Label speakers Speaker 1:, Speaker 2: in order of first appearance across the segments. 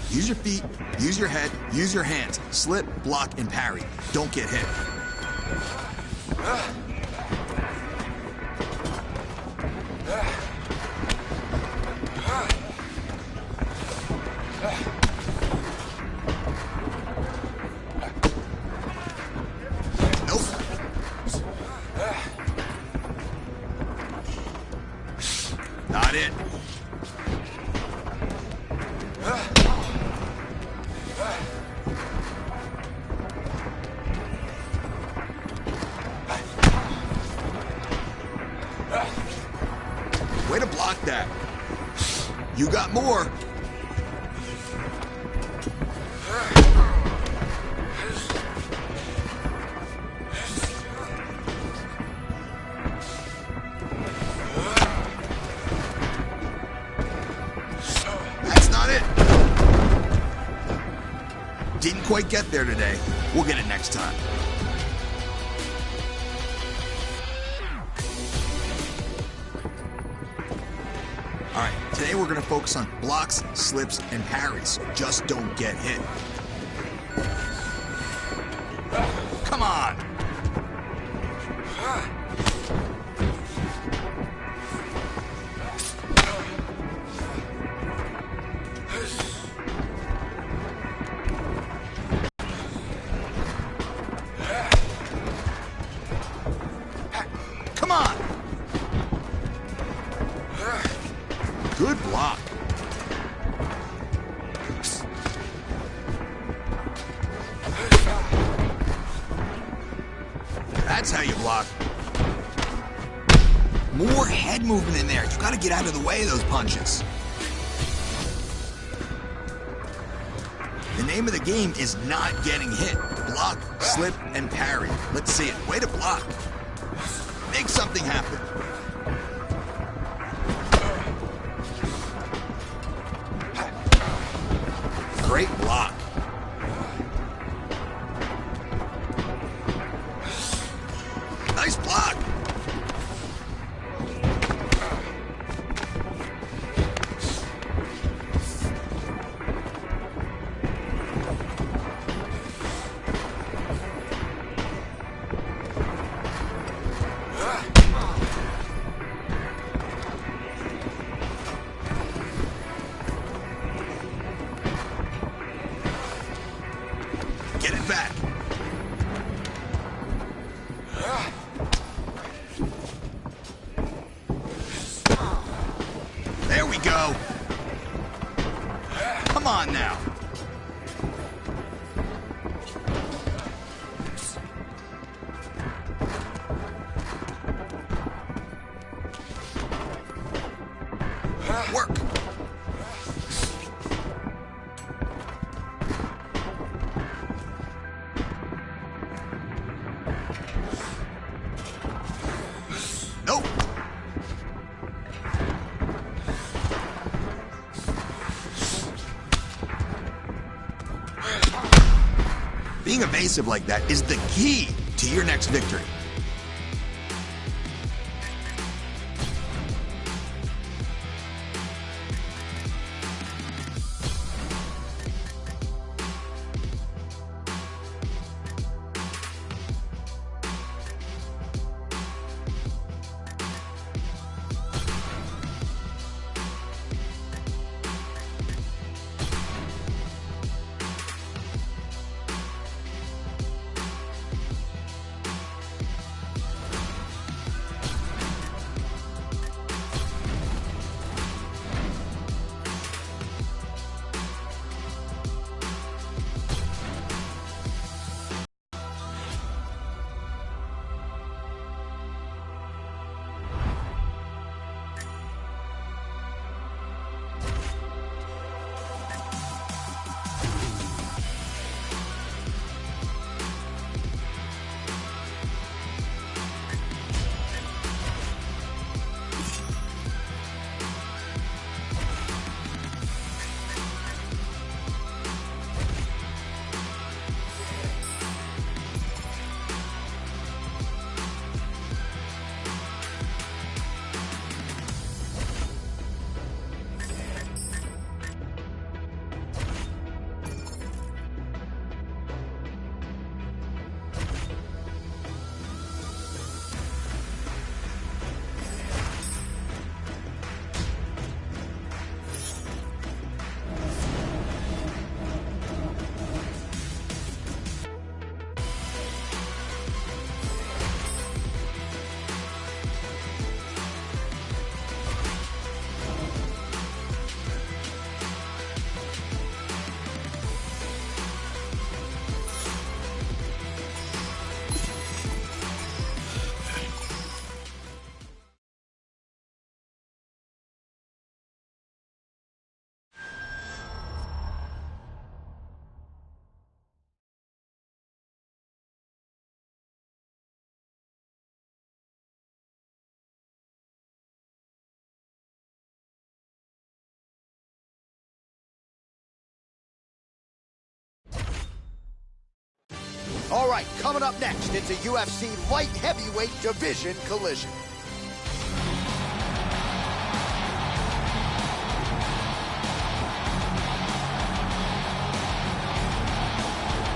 Speaker 1: Use your feet, use your head, use your hands. Slip, block, and parry. Don't get hit. Not it. Way to block that. You got more. That's not it. Didn't quite get there today. We'll get it next time. Alright, today we're going to focus on blocks, slips, and parries. Just don't get hit. Come on! Come on! Good block. That's how you block. More head movement in there. You gotta get out of the way of those punches. The name of the game is not getting hit. Block, slip, and parry. Let's see it. Way to block. Make something happen. Great block. Nice block. Get it back. There we go. Come on now. Work. Nope. Being evasive like that is the key to your next victory.
Speaker 2: All right, coming up next, it's a UFC light heavyweight division collision.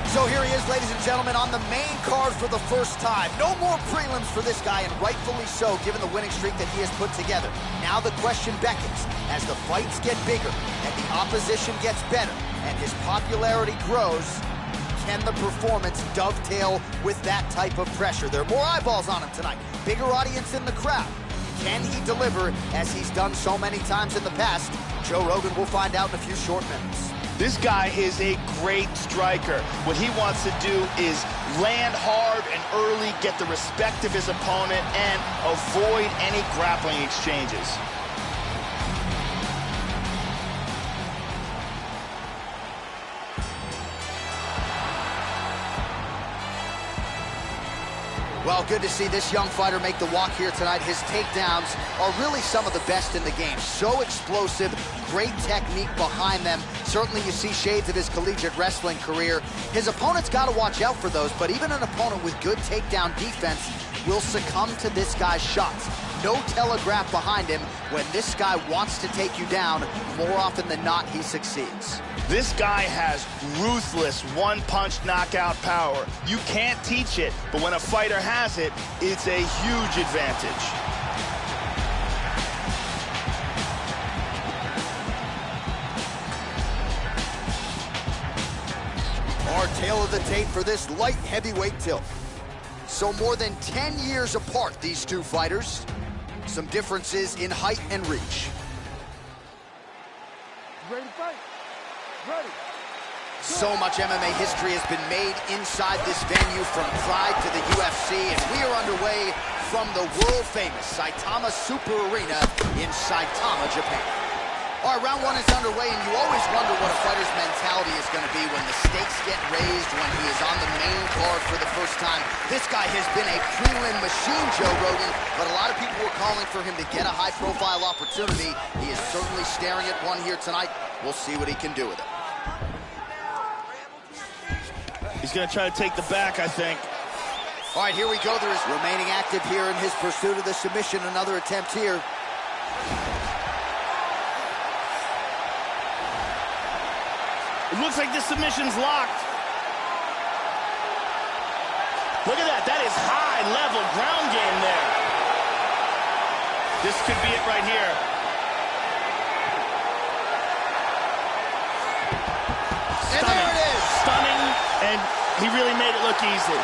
Speaker 2: So here he is, ladies and gentlemen, on the main card for the first time. No more prelims for this guy, and rightfully so, given the winning streak that he has put together. Now the question beckons, as the fights get bigger and the opposition gets better and his popularity grows, can the performance dovetail with that type of pressure? There are more eyeballs on him tonight, bigger audience in the crowd. Can he deliver as he's done so many times in the past? Joe Rogan will find out in a few short minutes.
Speaker 3: This guy is a great striker. What he wants to do is land hard and early, get the respect of his opponent, and avoid any grappling exchanges.
Speaker 2: Well, good to see this young fighter make the walk here tonight. His takedowns are really some of the best in the game. So explosive, great technique behind them. Certainly you see shades of his collegiate wrestling career. His opponent's got to watch out for those, but even an opponent with good takedown defense will succumb to this guy's shots. No telegraph behind him. When this guy wants to take you down, more often than not, he succeeds.
Speaker 3: This guy has ruthless one-punch knockout power. You can't teach it, but when a fighter has it, it's a huge advantage.
Speaker 2: Our tale of the tape for this light heavyweight tilt. So more than 10 years apart, these two fighters. Some differences in height and reach.
Speaker 4: Ready to fight? Ready.
Speaker 2: So much MMA history has been made inside this venue, from Pride to the UFC, and we are underway from the world-famous Saitama Super Arena in Saitama, Japan. All right, round one is underway, and you always wonder what a fighter's mentality is going to be when the stakes get raised, when he is on the main card for the first time. This guy has been a prelim machine, Joe Rogan, but a lot of people were calling for him to get a high-profile opportunity. He is certainly staring at one here tonight. We'll see what he can do with it.
Speaker 3: He's going to try to take the back, I think.
Speaker 2: All right, here we go. There is remaining active here in his pursuit of the submission. Another attempt here.
Speaker 3: It looks like the submission's locked. Look at that. That is high-level ground game there. This could be it right here.
Speaker 2: And there it is.
Speaker 3: Stunning, and he really made it look easy.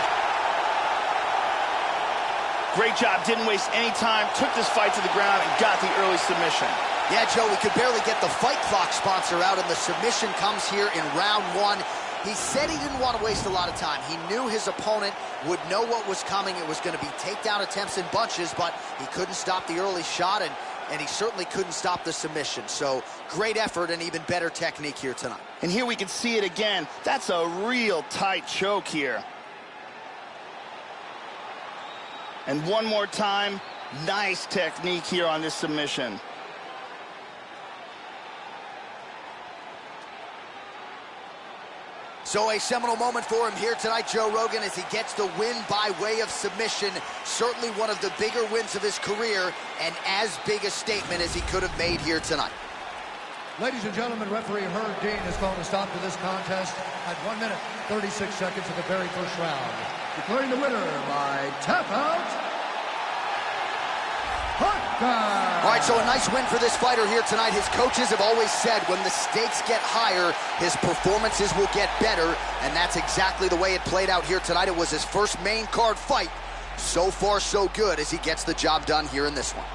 Speaker 3: Great job. Didn't waste any time. Took this fight to the ground and got the early submission.
Speaker 2: Yeah, Joe, we could barely get the Fight Clock sponsor out, and the submission comes here in round one. He said he didn't want to waste a lot of time. He knew his opponent would know what was coming. It was going to be takedown attempts in bunches, but he couldn't stop the early shot, and he certainly couldn't stop the submission. So great effort and even better technique here tonight.
Speaker 3: And here we can see it again. That's a real tight choke here. And one more time, nice technique here on this submission.
Speaker 2: So a seminal moment for him here tonight, Joe Rogan, as he gets the win by way of submission. Certainly one of the bigger wins of his career, and as big a statement as he could have made here tonight.
Speaker 4: Ladies and gentlemen, referee Herb Dean has called a stop to this contest at 1 minute, 36 seconds of the very first round. Declaring the winner by tap out.
Speaker 2: All right, so a nice win for this fighter here tonight. His coaches have always said when the stakes get higher, his performances will get better, and that's exactly the way it played out here tonight. It was his first main card fight. So far, so good as he gets the job done here in this one.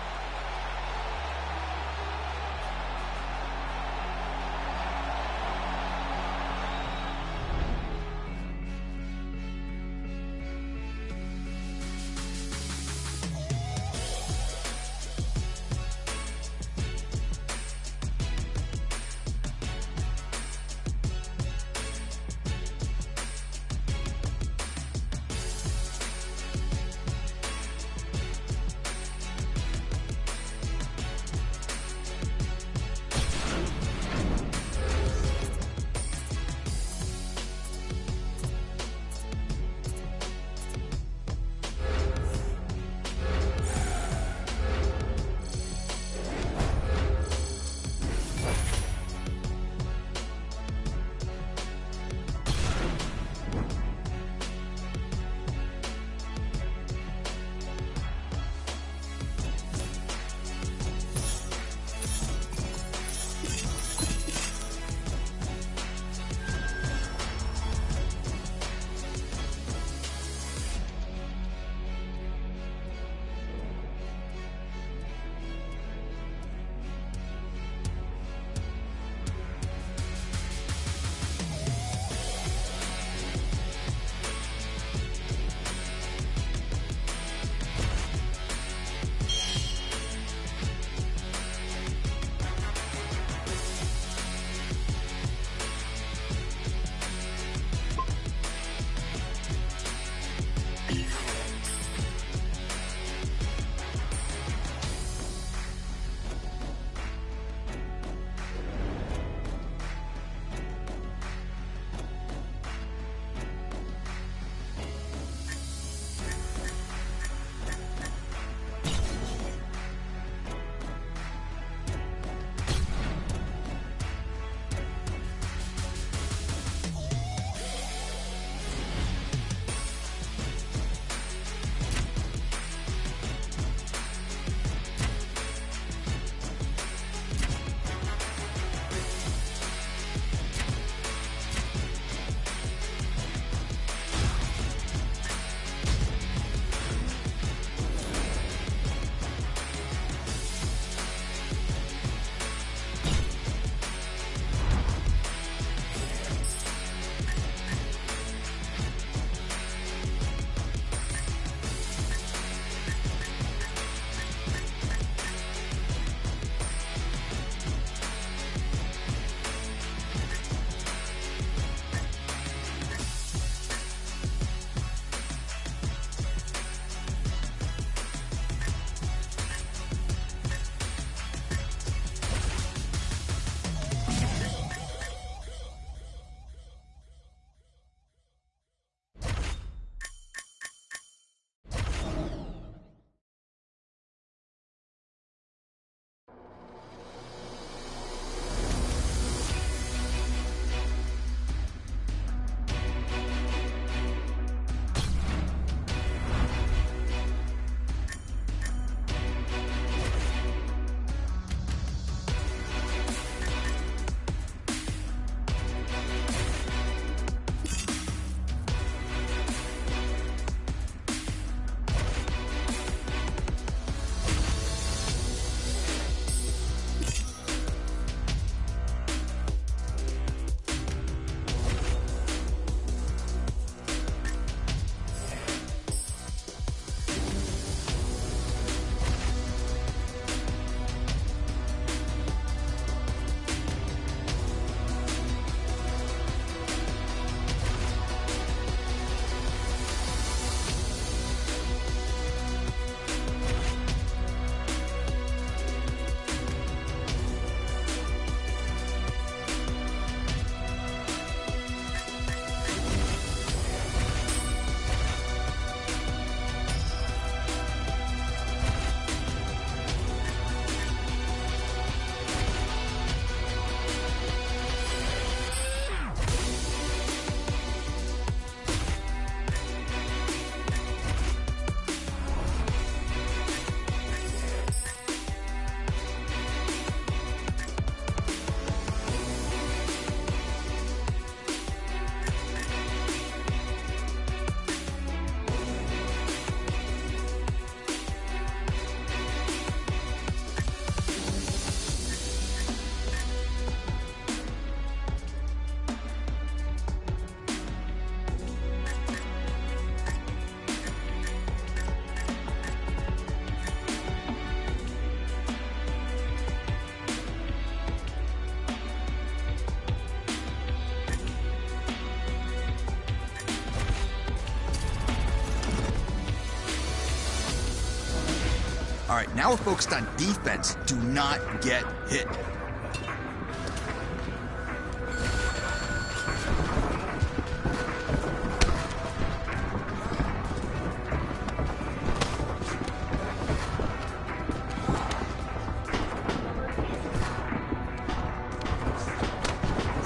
Speaker 1: All right, now we're focused on defense. Do not get hit.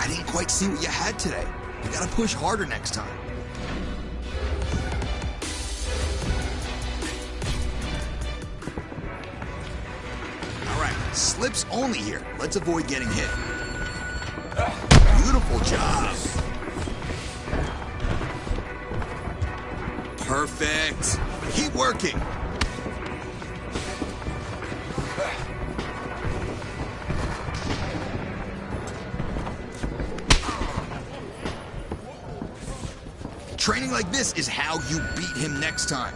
Speaker 1: I didn't quite see what you had today. You gotta push harder next time. Slips only here. Let's avoid getting hit. Beautiful job. Perfect. Keep working. Training like this is how you beat him next time.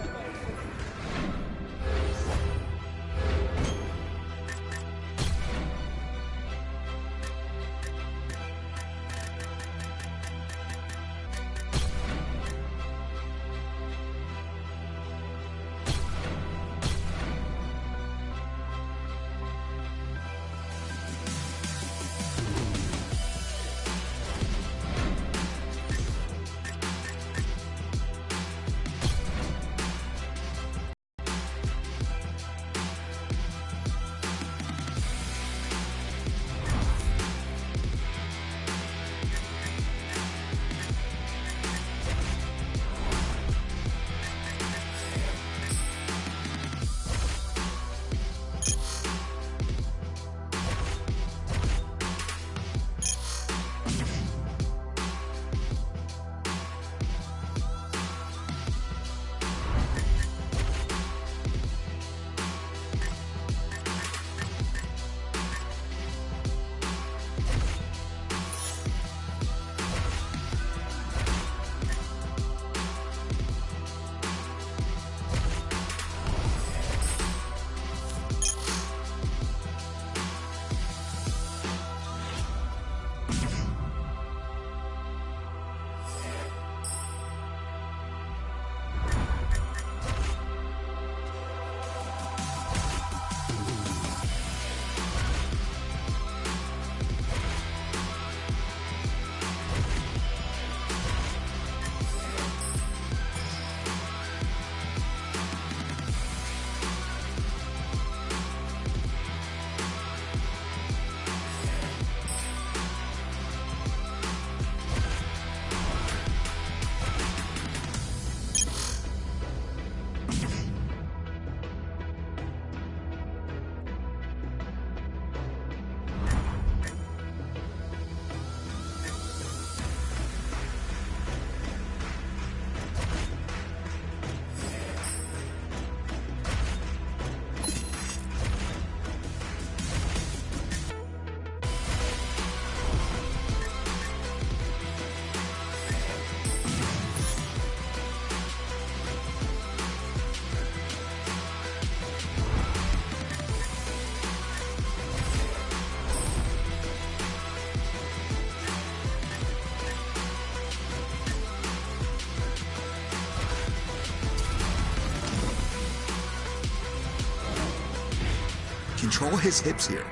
Speaker 1: Control his hips here.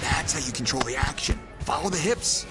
Speaker 1: That's how you control the action. Follow the hips.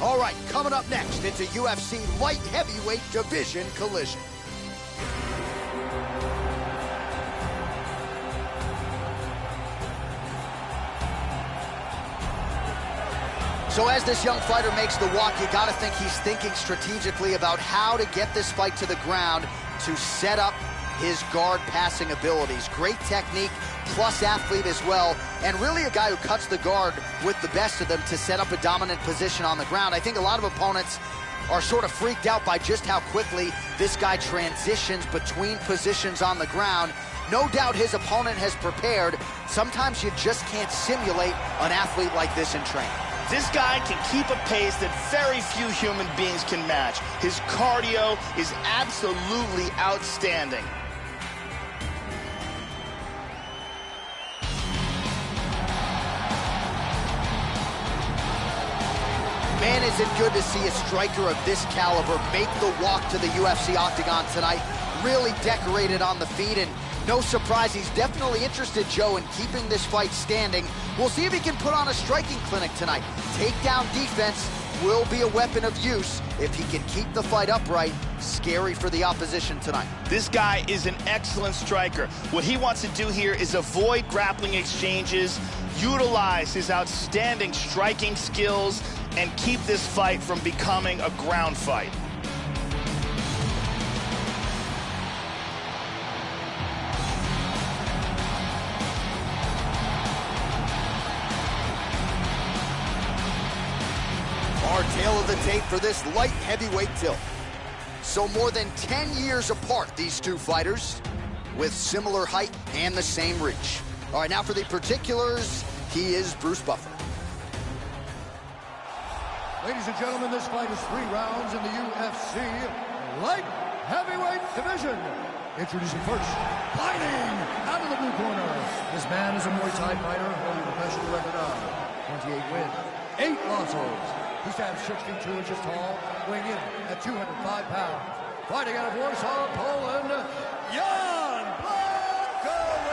Speaker 2: All right, coming up next, it's a UFC light heavyweight division collision. So as this young fighter makes the walk, you gotta think he's thinking strategically about how to get this fight to the ground to set up his guard passing abilities. Great technique, plus athlete as well, and really a guy who cuts the guard with the best of them to set up a dominant position on the ground. I think a lot of opponents are sort of freaked out by just how quickly this guy transitions between positions on the ground. No doubt his opponent has prepared. Sometimes you just can't simulate an athlete like this in training.
Speaker 3: This guy can keep a pace that very few human beings can match. His cardio is absolutely outstanding.
Speaker 2: Man, is it good to see a striker of this caliber make the walk to the UFC octagon tonight. Really decorated on the feet, and no surprise, he's definitely interested, Joe, in keeping this fight standing. We'll see if he can put on a striking clinic tonight. Takedown defense will be a weapon of use if he can keep the fight upright. Scary for the opposition tonight.
Speaker 3: This guy is an excellent striker. What he wants to do here is avoid grappling exchanges, utilize his outstanding striking skills, and keep this fight from becoming a ground fight.
Speaker 2: Our tale of the tape for this light heavyweight tilt. So more than 10 years apart, these two fighters, with similar height and the same reach. All right, now for the particulars, he is Bruce Buffer.
Speaker 4: Ladies and gentlemen, this fight is 3 rounds in the UFC light heavyweight division. Introducing first, fighting out of the blue corner. This man is a Muay Thai fighter holding a professional record of 28 wins, 8 losses. He stands 62 inches tall, weighing in at 205 pounds. Fighting out of Warsaw, Poland, Jan Blachowicz.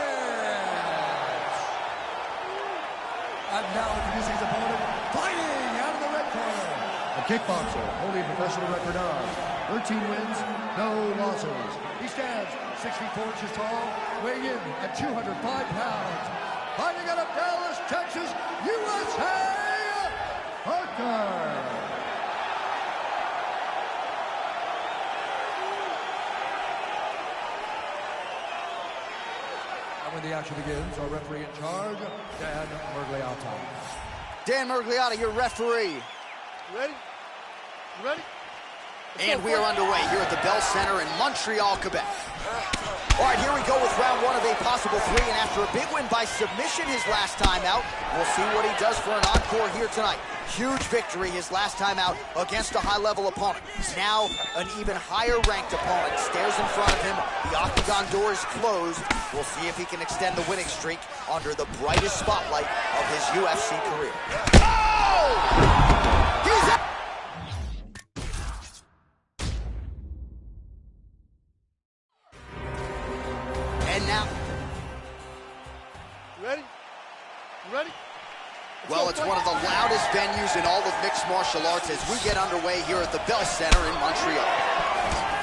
Speaker 4: And now introducing his opponent, fighting out of the red corner. A kickboxer holding a professional record of 13 wins, no losses. He stands 64 inches tall, weighing in at 205 pounds. Fighting out of Dallas, Texas, USA, Parker. And when the action begins, our referee in charge, Dan Mergliata.
Speaker 2: Dan Mergliata, your referee.
Speaker 5: You ready? You ready?
Speaker 2: And we are underway here at the Bell Center in Montreal, Quebec. All right, here we go with round 1 of a possible 3, and after a big win by submission his last time out, we'll see what he does for an encore here tonight. Huge victory his last time out against a high-level opponent. Now, an even higher-ranked opponent stares in front of him. The octagon door is closed. We'll see if he can extend the winning streak under the brightest spotlight of his UFC career. Oh! He's out! And now...
Speaker 5: You ready? You ready?
Speaker 2: Well, it's one of the loudest venues in all of mixed martial arts as we get underway here at the Bell Center in Montreal.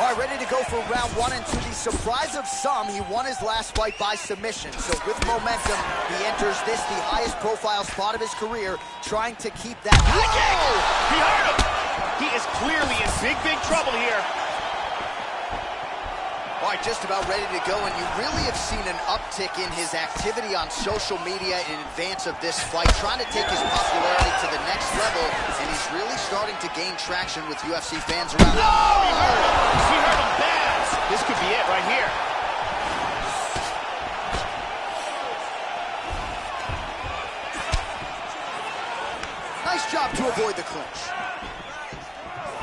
Speaker 2: All right, ready to go for round 1, and to the surprise of some, he won his last fight by submission. So with momentum, he enters this, the highest profile spot of his career, trying to keep that...
Speaker 3: Oh! He hurt him! He is clearly in big trouble here.
Speaker 2: All right, just about ready to go, and you really have seen an uptick in his activity on social media in advance of this fight, trying to take his popularity to the next level, and he's really starting to gain traction with UFC fans around.
Speaker 3: No! He hurt him! He hurt him bad! This could be it right here.
Speaker 2: Nice job to avoid the clinch.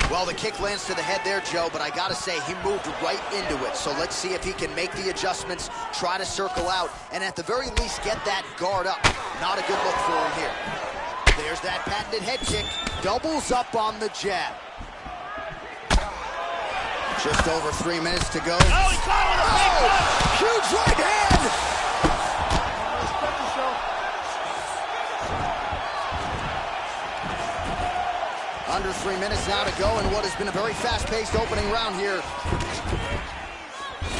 Speaker 2: Well, the kick lands to the head there, Joe, but I gotta say, he moved right into it. So let's see if he can make the adjustments, try to circle out, and at the very least get that guard up. Not a good look for him here. There's that patented head kick. Doubles up on the jab. Just over 3 minutes to go.
Speaker 3: Oh, he caught with a big punch!
Speaker 2: Huge right hand!
Speaker 5: Respect yourself.
Speaker 2: Under 3 minutes now to go in what has been a very fast-paced opening round here.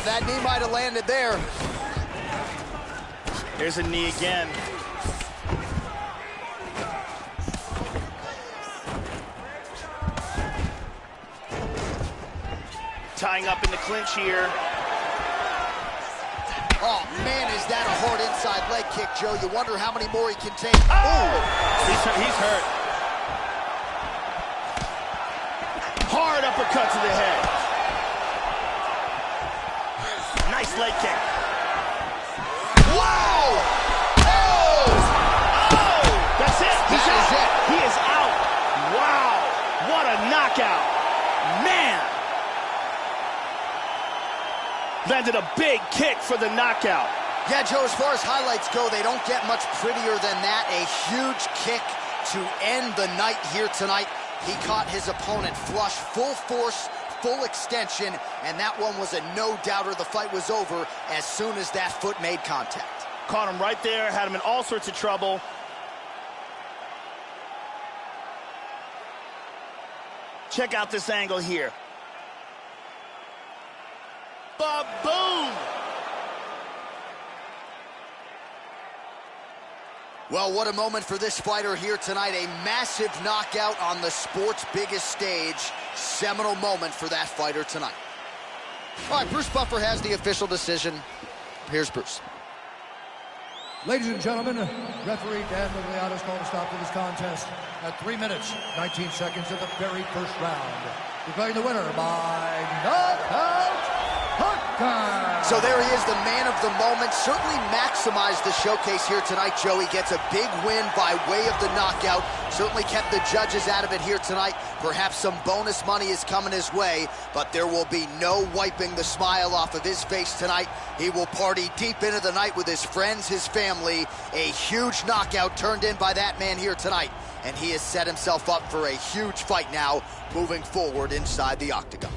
Speaker 2: That knee might have landed there.
Speaker 3: There's a knee again. Tying up in the clinch here.
Speaker 2: Oh, man, is that a hard inside leg kick, Joe. You wonder how many more he can take.
Speaker 3: Oh! He's hurt. Hard uppercut to the head. Nice leg kick.
Speaker 2: Wow! Oh!
Speaker 3: Oh! That's it. He's
Speaker 2: That
Speaker 3: out.
Speaker 2: is it.
Speaker 3: He is out. Wow. What a knockout. Man. Landed a big kick for the knockout.
Speaker 2: Yeah, Joe, as far as highlights go, they don't get much prettier than that. A huge kick to end the night here tonight. He caught his opponent flush, full force, full extension, and that one was a no-doubter. The fight was over as soon as that foot made contact.
Speaker 3: Caught him right there, had him in all sorts of trouble. Check out this angle here. Ba-boom!
Speaker 2: Well, what a moment for this fighter here tonight. A massive knockout on the sport's biggest stage. Seminal moment for that fighter tonight. All right, Bruce Buffer has the official decision. Here's Bruce.
Speaker 4: Ladies and gentlemen, referee Dan Migliato's called a stop to this contest at 3 minutes, 19 seconds of the very first round. Declaring the winner by knockout.
Speaker 2: So there he is, the man of the moment. Certainly maximized the showcase here tonight, Joe. He gets a big win by way of the knockout. Certainly kept the judges out of it here tonight. Perhaps some bonus money is coming his way, but there will be no wiping the smile off of his face tonight. He will party deep into the night with his friends, his family. A huge knockout turned in by that man here tonight, and he has set himself up for a huge fight now moving forward inside the octagon.